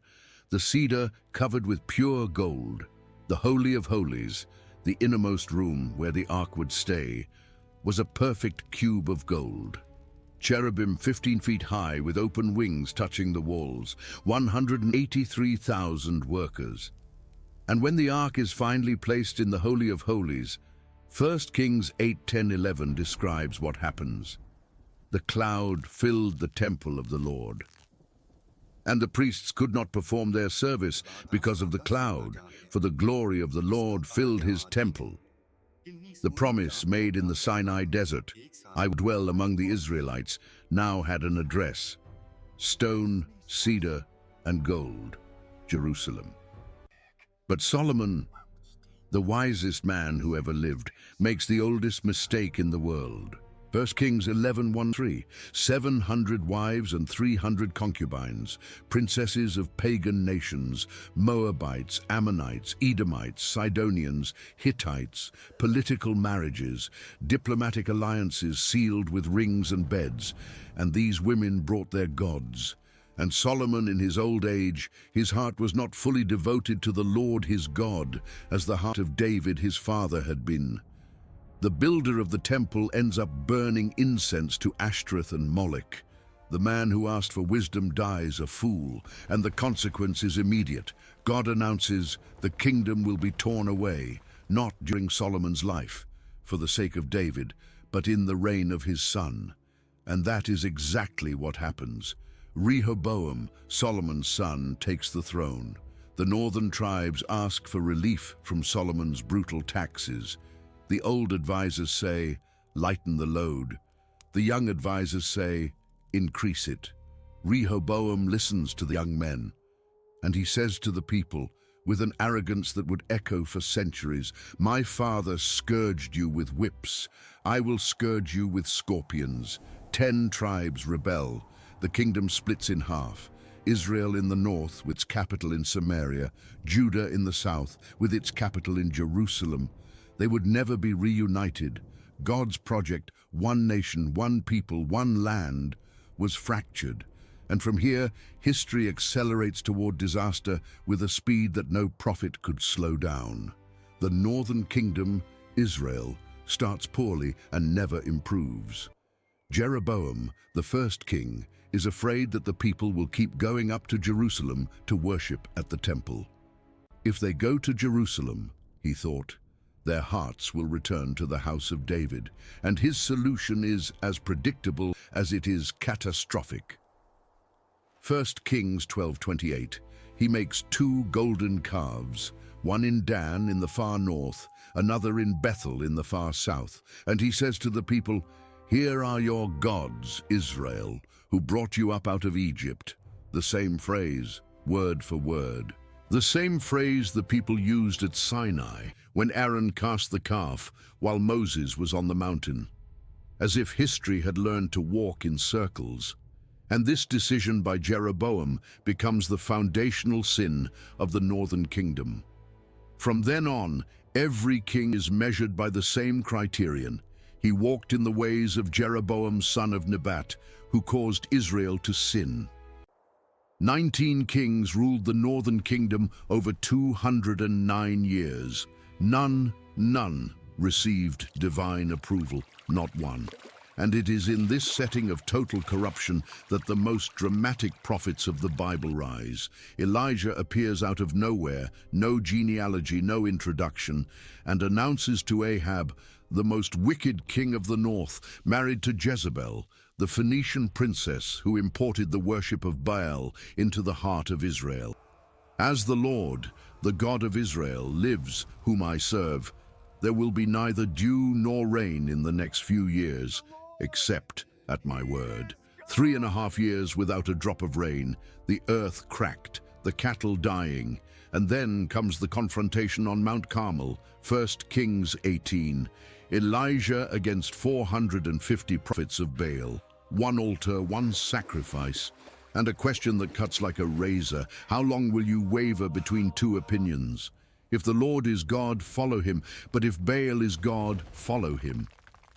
The cedar covered with pure gold. The Holy of Holies, the innermost room where the ark would stay, was a perfect cube of gold. Cherubim 15 feet high with open wings touching the walls, 183,000 workers. And when the ark is finally placed in the Holy of Holies, 1 Kings 8:10-11 describes what happens. The cloud filled the temple of the Lord, and the priests could not perform their service because of the cloud, for the glory of the Lord filled his temple. The promise made in the Sinai desert, "I will dwell among the Israelites," now had an address: stone, cedar, and gold, Jerusalem. But Solomon, the wisest man who ever lived, makes the oldest mistake in the world. 1 Kings 11:1-3, 700 wives and 300 concubines, princesses of pagan nations, Moabites, Ammonites, Edomites, Sidonians, Hittites, political marriages, diplomatic alliances sealed with rings and beds, and these women brought their gods. And Solomon in his old age, his heart was not fully devoted to the Lord his God, as the heart of David his father had been. The builder of the temple ends up burning incense to Ashtoreth and Moloch. The man who asked for wisdom dies a fool, and the consequence is immediate. God announces the kingdom will be torn away, not during Solomon's life, for the sake of David, but in the reign of his son. And that is exactly what happens. Rehoboam, Solomon's son, takes the throne. The northern tribes ask for relief from Solomon's brutal taxes. The old advisors say, lighten the load. The young advisors say, increase it. Rehoboam listens to the young men, and he says to the people, with an arrogance that would echo for centuries, my father scourged you with whips. I will scourge you with scorpions. 10 tribes rebel. The kingdom splits in half. Israel in the north, with its capital in Samaria, Judah in the south, with its capital in Jerusalem. They would never be reunited. God's project, one nation, one people, one land, was fractured. And from here, history accelerates toward disaster with a speed that no prophet could slow down. The northern kingdom, Israel, starts poorly and never improves. Jeroboam, the first king, is afraid that the people will keep going up to Jerusalem to worship at the temple. If they go to Jerusalem, he thought, their hearts will return to the house of David, and his solution is as predictable as it is catastrophic. 1 Kings 12:28. He makes 2 golden calves, one in Dan in the far north, another in Bethel in the far south, and he says to the people, here are your gods, Israel, who brought you up out of Egypt. The same phrase, word for word. The same phrase the people used at Sinai when Aaron cast the calf while Moses was on the mountain. As if history had learned to walk in circles. And this decision by Jeroboam becomes the foundational sin of the northern kingdom. From then on, every king is measured by the same criterion. He walked in the ways of Jeroboam son of Nebat, who caused Israel to sin. 19 kings ruled the northern kingdom over 209 years. None received divine approval, not one. And it is in this setting of total corruption that the most dramatic prophets of the Bible rise. Elijah appears out of nowhere, no genealogy, no introduction, and announces to Ahab, the most wicked king of the north, married to Jezebel, the Phoenician princess who imported the worship of Baal into the heart of Israel. As the Lord, the God of Israel, lives, whom I serve, there will be neither dew nor rain in the next few years, except at my word. 3.5 years without a drop of rain, the earth cracked, the cattle dying, and then comes the confrontation on Mount Carmel, 1 Kings 18. Elijah against 450 prophets of Baal. One altar, one sacrifice, and a question that cuts like a razor. How long will you waver between 2 opinions? If the Lord is God, follow him, but if Baal is God, follow him.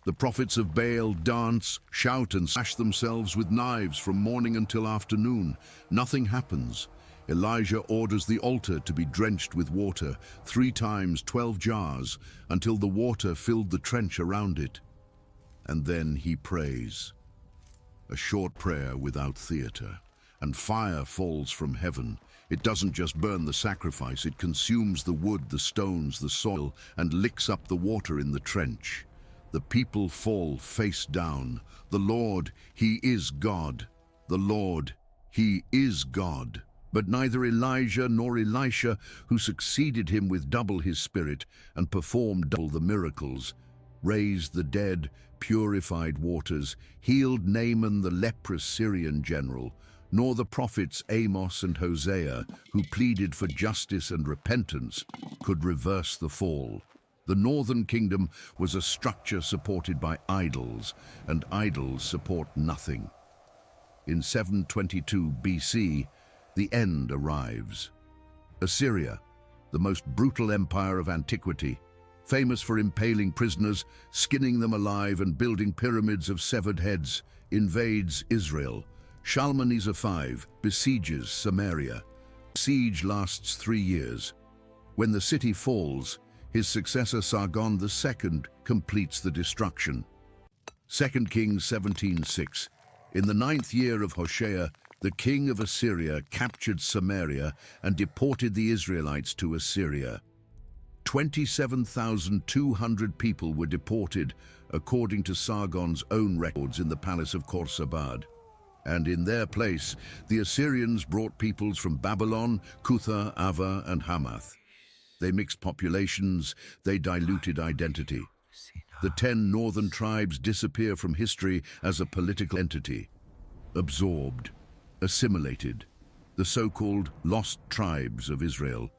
The prophets of Baal dance, shout, and slash themselves with knives from morning until afternoon. Nothing happens. Elijah orders the altar to be drenched with water, 3 times 12 jars, until the water filled the trench around it. And then he prays. A short prayer without theater. And fire falls from heaven. It doesn't just burn the sacrifice, it consumes the wood, the stones, the soil, and licks up the water in the trench. The people fall face down. The Lord, he is God. The Lord, he is God. But neither Elijah nor Elisha, who succeeded him with double his spirit and performed double the miracles, raised the dead, purified waters, healed Naaman the leprous Syrian general, nor the prophets Amos and Hosea, who pleaded for justice and repentance, could reverse the fall. The northern kingdom was a structure supported by idols, and idols support nothing. In 722 BC, the end arrives. Assyria, the most brutal empire of antiquity, famous for impaling prisoners, skinning them alive, and building pyramids of severed heads, invades Israel, Shalmaneser V besieges Samaria. The siege lasts 3 years. When the city falls, his successor Sargon II completes the destruction. 2 Kings 17:6. In the 9th year of Hoshea, the king of Assyria captured Samaria and deported the Israelites to Assyria. 27,200 people were deported, according to Sargon's own records in the palace of Khorsabad. And in their place, the Assyrians brought peoples from Babylon, Cutha, Ava, and Hamath. They mixed populations, they diluted identity. The 10 northern tribes disappear from history as a political entity. Absorbed, assimilated, the so-called lost tribes of Israel.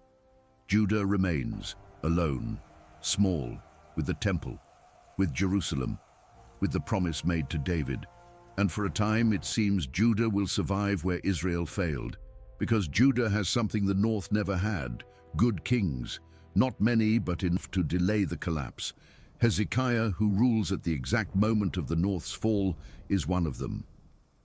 Judah remains, alone, small, with the temple, with Jerusalem, with the promise made to David. And for a time it seems Judah will survive where Israel failed, because Judah has something the north never had, good kings, not many but enough to delay the collapse. Hezekiah, who rules at the exact moment of the north's fall, is one of them.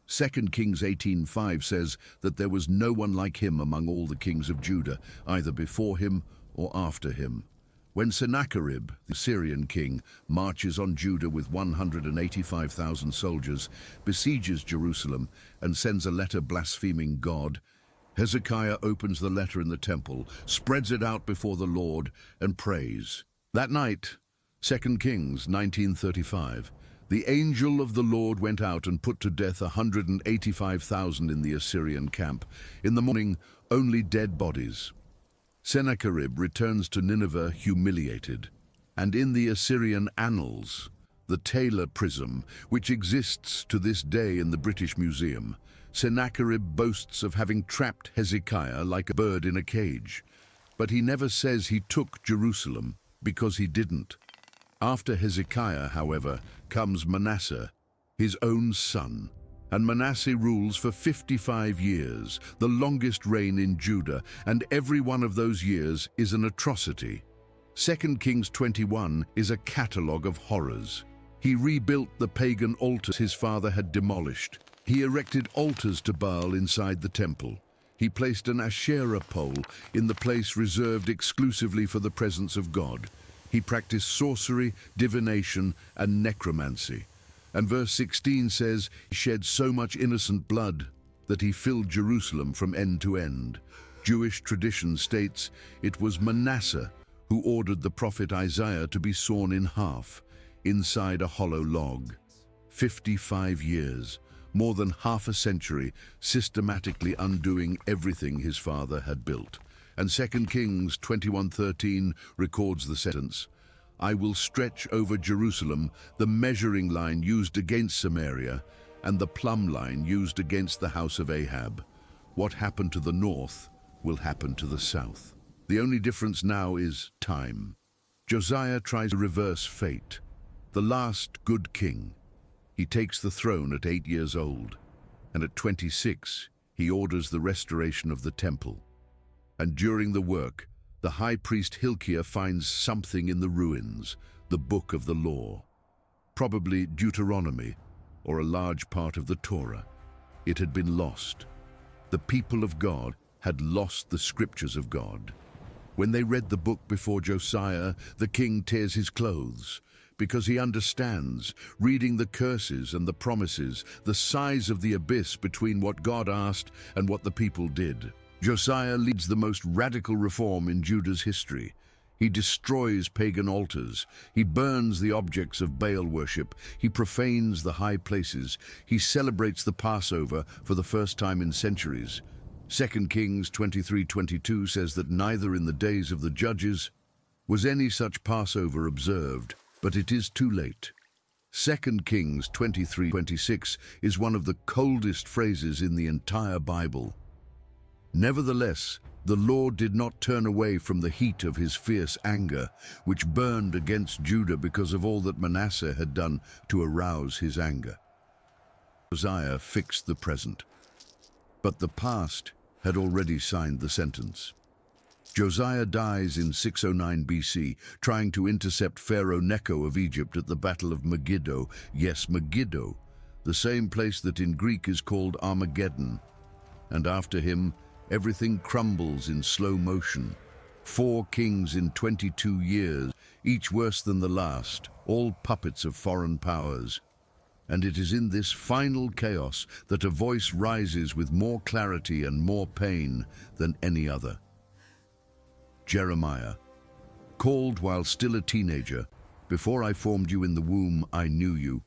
2 Kings 18:5 says that there was no one like him among all the kings of Judah, either before him or after him. When Sennacherib, the Syrian king, marches on Judah with 185,000 soldiers, besieges Jerusalem, and sends a letter blaspheming God, Hezekiah opens the letter in the temple, spreads it out before the Lord, and prays. That night, 2 Kings 19:35, the angel of the Lord went out and put to death 185,000 in the Assyrian camp. In the morning, only dead bodies. Sennacherib returns to Nineveh humiliated. And in the Assyrian annals, the Taylor prism, which exists to this day in the British Museum, Sennacherib boasts of having trapped Hezekiah like a bird in a cage. But he never says he took Jerusalem, because he didn't. After Hezekiah, however, comes Manasseh, his own son. And Manasseh rules for 55 years, the longest reign in Judah, and every one of those years is an atrocity. 2 Kings 21 is a catalogue of horrors. He rebuilt the pagan altars his father had demolished. He erected altars to Baal inside the temple. He placed an Asherah pole in the place reserved exclusively for the presence of God. He practiced sorcery, divination, and necromancy. And verse 16 says, he shed so much innocent blood that he filled Jerusalem from end to end. Jewish tradition states it was Manasseh who ordered the prophet Isaiah to be sawn in half, inside a hollow log. 55 years, more than half a century, systematically undoing everything his father had built. And 2 Kings 21:13 records the sentence, I will stretch over Jerusalem the measuring line used against Samaria and the plumb line used against the house of Ahab. What happened to the north will happen to the south. The only difference now is time. Josiah tries to reverse fate. The last good king. He takes the throne at 8 years old, and at 26 he orders the restoration of the temple. And during the work, the high priest Hilkiah finds something in the ruins, the book of the law. Probably Deuteronomy, or a large part of the Torah. It had been lost. The people of God had lost the scriptures of God. When they read the book before Josiah, the king tears his clothes, because he understands, reading the curses and the promises, the size of the abyss between what God asked and what the people did. Josiah leads the most radical reform in Judah's history. He destroys pagan altars. He burns the objects of Baal worship. He profanes the high places. He celebrates the Passover for the first time in centuries. 2 Kings 23:22 says that neither in the days of the judges was any such Passover observed, but it is too late. 2 Kings 23:26 is one of the coldest phrases in the entire Bible. Nevertheless, the Lord did not turn away from the heat of his fierce anger, which burned against Judah because of all that Manasseh had done to arouse his anger. Josiah fixed the present, but the past had already signed the sentence. Josiah dies in 609 BC, trying to intercept Pharaoh Necho of Egypt at the Battle of Megiddo. Yes, Megiddo, the same place that in Greek is called Armageddon. And after him, everything crumbles in slow motion. 4 kings in 22 years, each worse than the last, all puppets of foreign powers. And it is in this final chaos that a voice rises with more clarity and more pain than any other. Jeremiah, called while still a teenager, before I formed you in the womb, I knew you.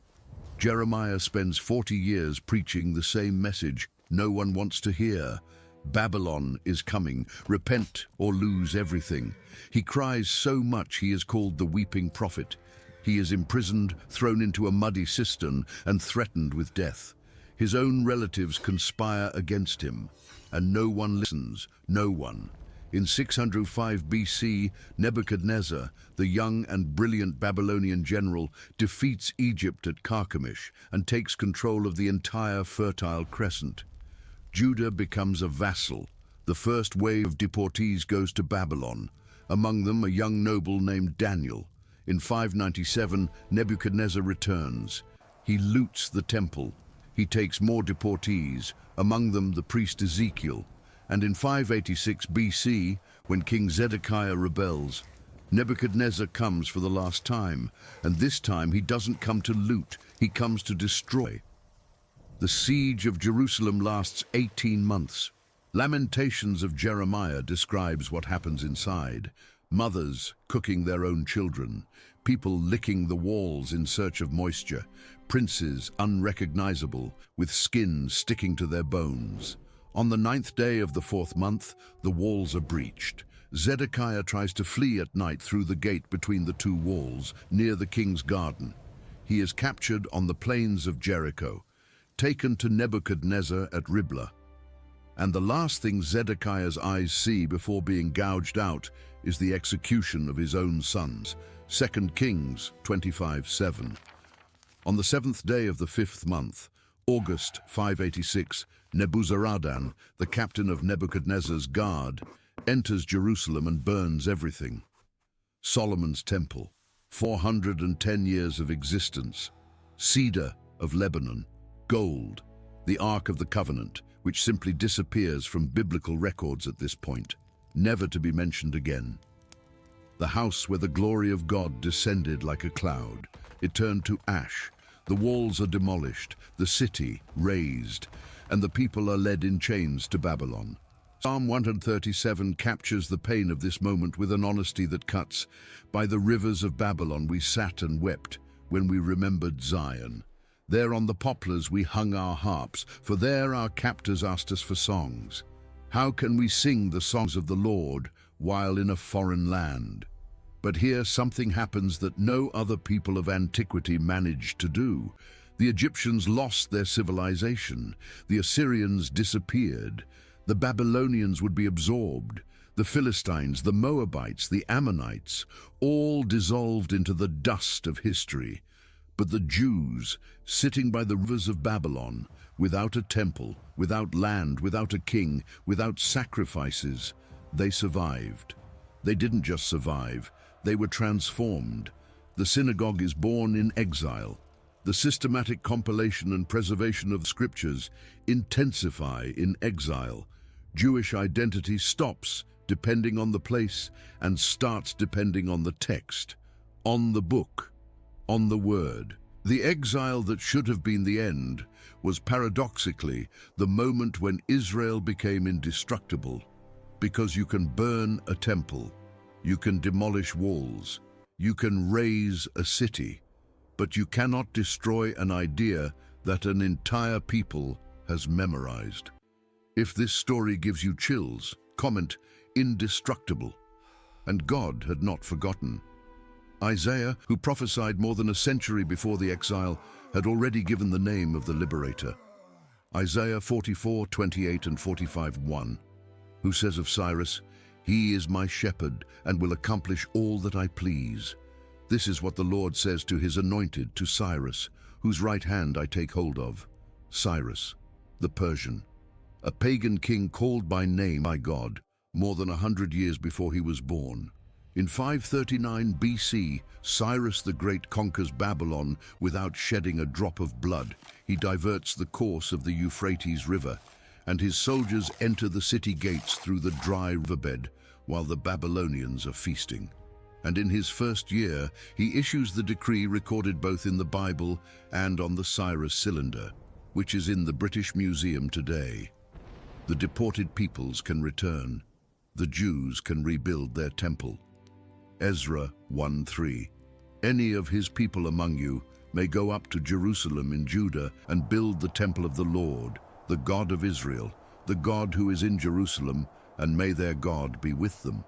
Jeremiah spends 40 years preaching the same message no one wants to hear. Babylon is coming. Repent or lose everything. He cries so much he is called the weeping prophet. He is imprisoned, thrown into a muddy cistern, and threatened with death. His own relatives conspire against him, and no one listens, no one. In 605 BC, Nebuchadnezzar, the young and brilliant Babylonian general, defeats Egypt at Carchemish and takes control of the entire Fertile Crescent. Judah becomes a vassal. The first wave of deportees goes to Babylon, among them a young noble named Daniel. In 597, Nebuchadnezzar returns. He loots the temple. He takes more deportees, among them the priest Ezekiel. And in 586 BC, when King Zedekiah rebels, Nebuchadnezzar comes for the last time, and this time he doesn't come to loot, he comes to destroy. The siege of Jerusalem lasts 18 months. Lamentations of Jeremiah describes what happens inside. Mothers cooking their own children, people licking the walls in search of moisture, princes unrecognizable, with skin sticking to their bones. On the 9th day of the 4th month, the walls are breached. Zedekiah tries to flee at night through the gate between the 2 walls, near the king's garden. He is captured on the plains of Jericho, taken to Nebuchadnezzar at Riblah. And the last thing Zedekiah's eyes see before being gouged out is the execution of his own sons. 2 Kings 25:7. On the 7th day of the 5th month, August 586, Nebuzaradan, the captain of Nebuchadnezzar's guard, enters Jerusalem and burns everything. Solomon's temple, 410 years of existence, cedar of Lebanon, gold, the Ark of the Covenant, which simply disappears from biblical records at this point, never to be mentioned again. The house where the glory of God descended like a cloud, it turned to ash. The walls are demolished, the city razed, and the people are led in chains to Babylon. Psalm 137 captures the pain of this moment with an honesty that cuts. By the rivers of Babylon we sat and wept when we remembered Zion. There on the poplars we hung our harps, for there our captors asked us for songs. How can we sing the songs of the Lord while in a foreign land? But here something happens that no other people of antiquity managed to do. The Egyptians lost their civilization. The Assyrians disappeared. The Babylonians would be absorbed. The Philistines, the Moabites, the Ammonites, all dissolved into the dust of history. But the Jews, sitting by the rivers of Babylon, without a temple, without land, without a king, without sacrifices, they survived. They didn't just survive, they were transformed. The synagogue is born in exile. The systematic compilation and preservation of the scriptures intensify in exile. Jewish identity stops depending on the place and starts depending on the text, on the book, on the word. The exile that should have been the end was paradoxically the moment when Israel became indestructible, because you can burn a temple, you can demolish walls, you can raise a city, but you cannot destroy an idea that an entire people has memorized. If this story gives you chills, comment indestructible. And God had not forgotten. Isaiah, who prophesied more than a century before the exile, had already given the name of the liberator. Isaiah 44:28 and 45:1, who says of Cyrus, "He is my shepherd and will accomplish all that I please." This is what the Lord says to his anointed, to Cyrus, whose right hand I take hold of. Cyrus, the Persian, a pagan king called by name by God, more than 100 years before he was born. In 539 BC, Cyrus the Great conquers Babylon without shedding a drop of blood. he diverts the course of the Euphrates River, and his soldiers enter the city gates through the dry riverbed while the Babylonians are feasting. And in his first year, he issues the decree recorded both in the Bible and on the Cyrus cylinder, which is in the British Museum today. The deported peoples can return. The Jews can rebuild their temple. Ezra 1:3. Any of his people among you may go up to Jerusalem in Judah and build the temple of the Lord, the God of Israel, the God who is in Jerusalem, and may their God be with them.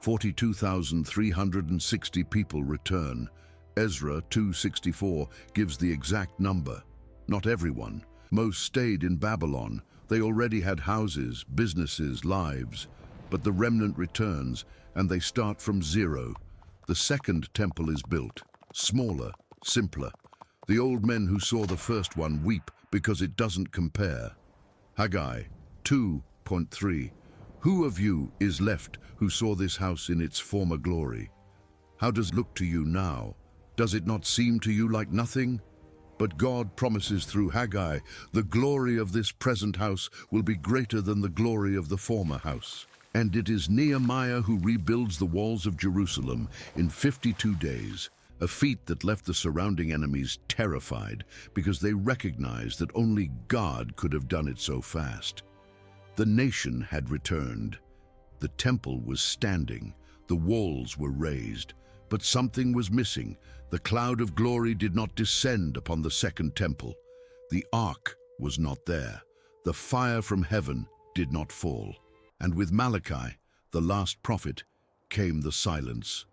42,360 people return. Ezra 2:64 gives the exact number. Not everyone. Most stayed in Babylon. They already had houses, businesses, lives. But the remnant returns, and they start from zero. The second temple is built, smaller, simpler. The old men who saw the first one weep because it doesn't compare. Haggai 2:3. Who of you is left who saw this house in its former glory? How does it look to you now? Does it not seem to you like nothing? But God promises through Haggai, the glory of this present house will be greater than the glory of the former house. And it is Nehemiah who rebuilds the walls of Jerusalem in 52 days, a feat that left the surrounding enemies terrified because they recognized that only God could have done it so fast. The nation had returned. The temple was standing. The walls were raised. But something was missing. The cloud of glory did not descend upon the second temple. The ark was not there. The fire from heaven did not fall. And with Malachi, the last prophet, came the silence.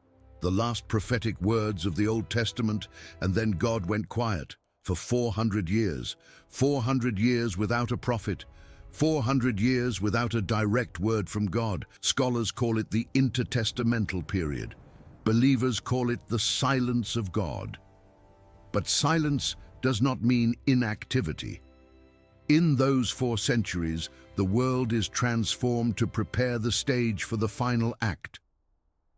The last prophetic words of the Old Testament, and then God went quiet for 400 years. 400 years without a prophet. 400 years without a direct word from God. Scholars call it the intertestamental period. Believers call it the silence of God. But silence does not mean inactivity. In those 4 centuries, the world is transformed to prepare the stage for the final act.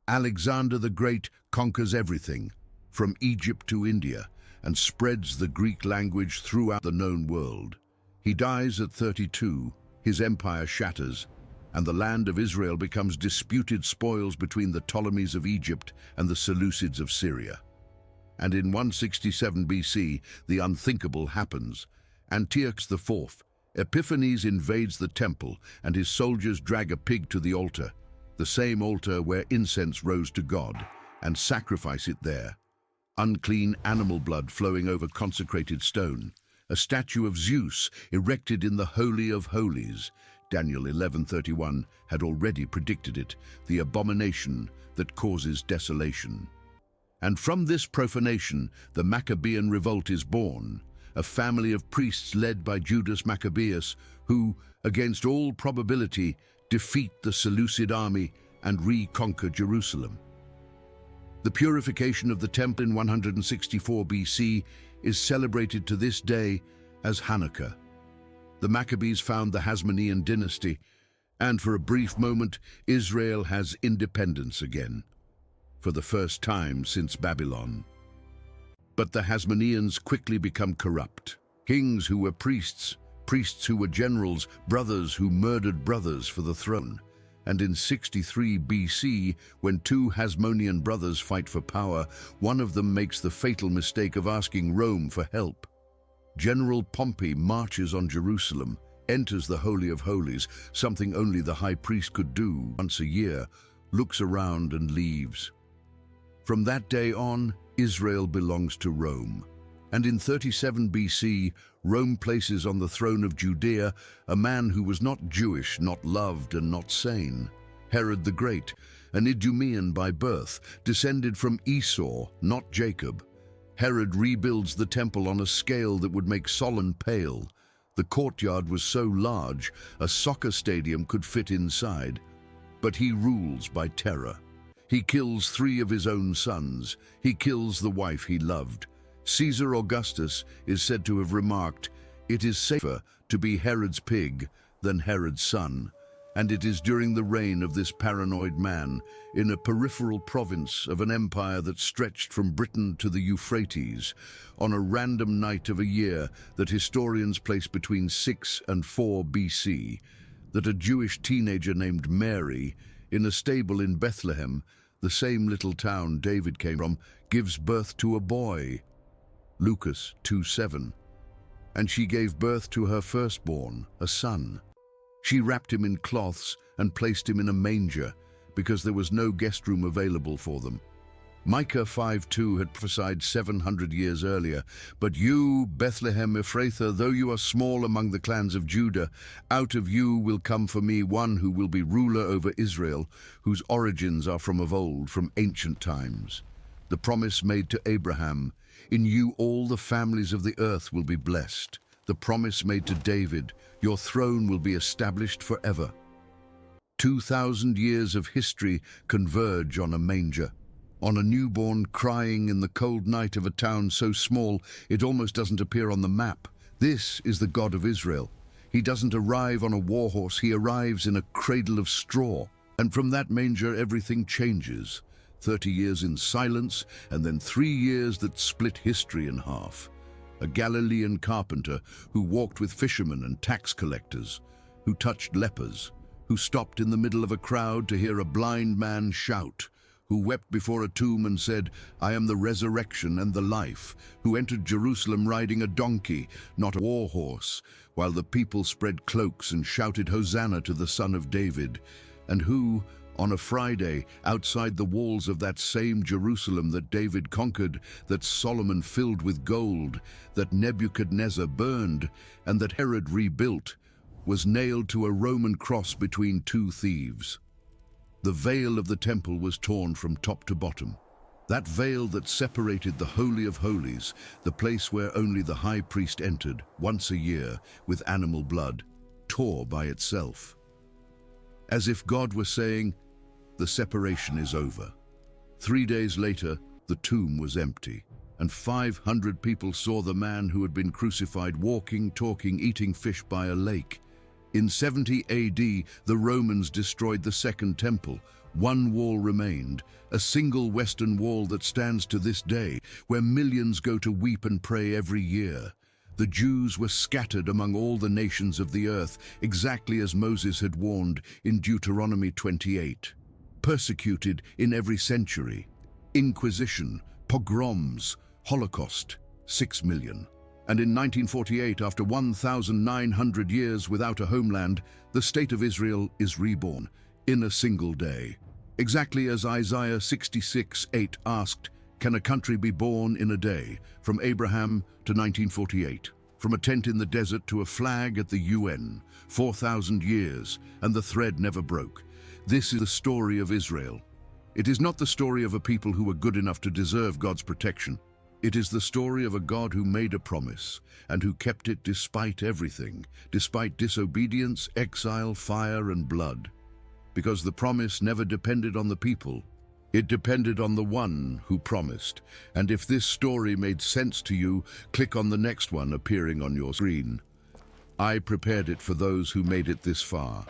Alexander the Great conquers everything, from Egypt to India, and spreads the Greek language throughout the known world. He dies at 32, his empire shatters, and the land of Israel becomes disputed spoils between the Ptolemies of Egypt and the Seleucids of Syria. And in 167 BC, the unthinkable happens. Antiochus IV, Epiphanes invades the temple, and his soldiers drag a pig to the altar, the same altar where incense rose to God, and sacrifice it there. Unclean animal blood flowing over consecrated stone. A statue of Zeus erected in the Holy of Holies. Daniel 11:31 had already predicted it, the abomination that causes desolation. And from this profanation, the Maccabean revolt is born, a family of priests led by Judas Maccabeus, who, against all probability, defeat the Seleucid army and reconquer Jerusalem. The purification of the temple in 164 BC is celebrated to this day as Hanukkah. The Maccabees found the Hasmonean dynasty, and for a brief moment, Israel has independence again, for the first time since Babylon. But the Hasmoneans quickly become corrupt. Kings who were priests, priests who were generals, brothers who murdered brothers for the throne. And in 63 BC, when 2 Hasmonean brothers fight for power, one of them makes the fatal mistake of asking Rome for help. General Pompey marches on Jerusalem, enters the Holy of Holies, something only the high priest could do once a year, looks around and leaves. From that day on, Israel belongs to Rome. And in 37 BC, Rome places on the throne of Judea a man who was not Jewish, not loved, and not sane. Herod the Great, an Idumean by birth, descended from Esau, not Jacob. Herod rebuilds the temple on a scale that would make Solomon pale. The courtyard was so large, a soccer stadium could fit inside. But he rules by terror. He kills 3 of his own sons. He kills the wife he loved. Caesar Augustus is said to have remarked, "It is safer to be Herod's pig than Herod's son." And it is during the reign of this paranoid man, in a peripheral province of an empire that stretched from Britain to the Euphrates, on a random night of a year that historians place between 6 and 4 BC, that a Jewish teenager named Mary, in a stable in Bethlehem, the same little town David came from, gives birth to a boy. Lucas 2:7. And she gave birth to her firstborn, a son. She wrapped him in cloths and placed him in a manger, because there was no guest room available for them. Micah 5:2 had prophesied 700 years earlier, "But you, Bethlehem Ephrathah, though you are small among the clans of Judah, out of you will come for me one who will be ruler over Israel, whose origins are from of old, from ancient times." The promise made to Abraham, "In you all the families of the earth will be blessed." The promise made to David, "Your throne will be established forever." 2,000 years of history converge on a manger, on a newborn crying in the cold night of a town so small it almost doesn't appear on the map. This is the God of Israel. He doesn't arrive on a war horse, he arrives in a cradle of straw. And from that manger everything changes. 30 years in silence, and then 3 years that split history in half. A Galilean carpenter who walked with fishermen and tax collectors, who touched lepers, who stopped in the middle of a crowd to hear a blind man shout, who wept before a tomb and said, "I am the resurrection and the life," who entered Jerusalem riding a donkey, not a war horse, while the people spread cloaks and shouted Hosanna to the Son of David, and who, on a Friday, outside the walls of that same Jerusalem that David conquered, that Solomon filled with gold, that Nebuchadnezzar burned, and that Herod rebuilt, was nailed to a Roman cross between 2 thieves. The veil of the temple was torn from top to bottom. That veil that separated the Holy of Holies, the place where only the high priest entered, once a year, with animal blood, tore by itself. As if God were saying, "The separation is over." 3 days later, the tomb was empty, and 500 people saw the man who had been crucified walking, talking, eating fish by a lake. In 70 AD, the Romans destroyed the Second Temple. 1 wall remained, a single western wall that stands to this day, where millions go to weep and pray every year. The Jews were scattered among all the nations of the earth, exactly as Moses had warned in Deuteronomy 28. Persecuted in every century. Inquisition, pogroms, Holocaust, 6 million. And in 1948, after 1,900 years without a homeland, the state of Israel is reborn in a single day. Exactly as Isaiah 66:8 asked, "Can a country be born in a day?" From Abraham to 1948. From a tent in the desert to a flag at the UN. 4,000 years, and the thread never broke. This is the story of Israel. It is not the story of a people who were good enough to deserve God's protection. It is the story of a God who made a promise and who kept it despite everything, despite disobedience, exile, fire, and blood. Because the promise never depended on the people. It depended on the one who promised. And if this story made sense to you, click on the next one appearing on your screen. I prepared it for those who made it this far.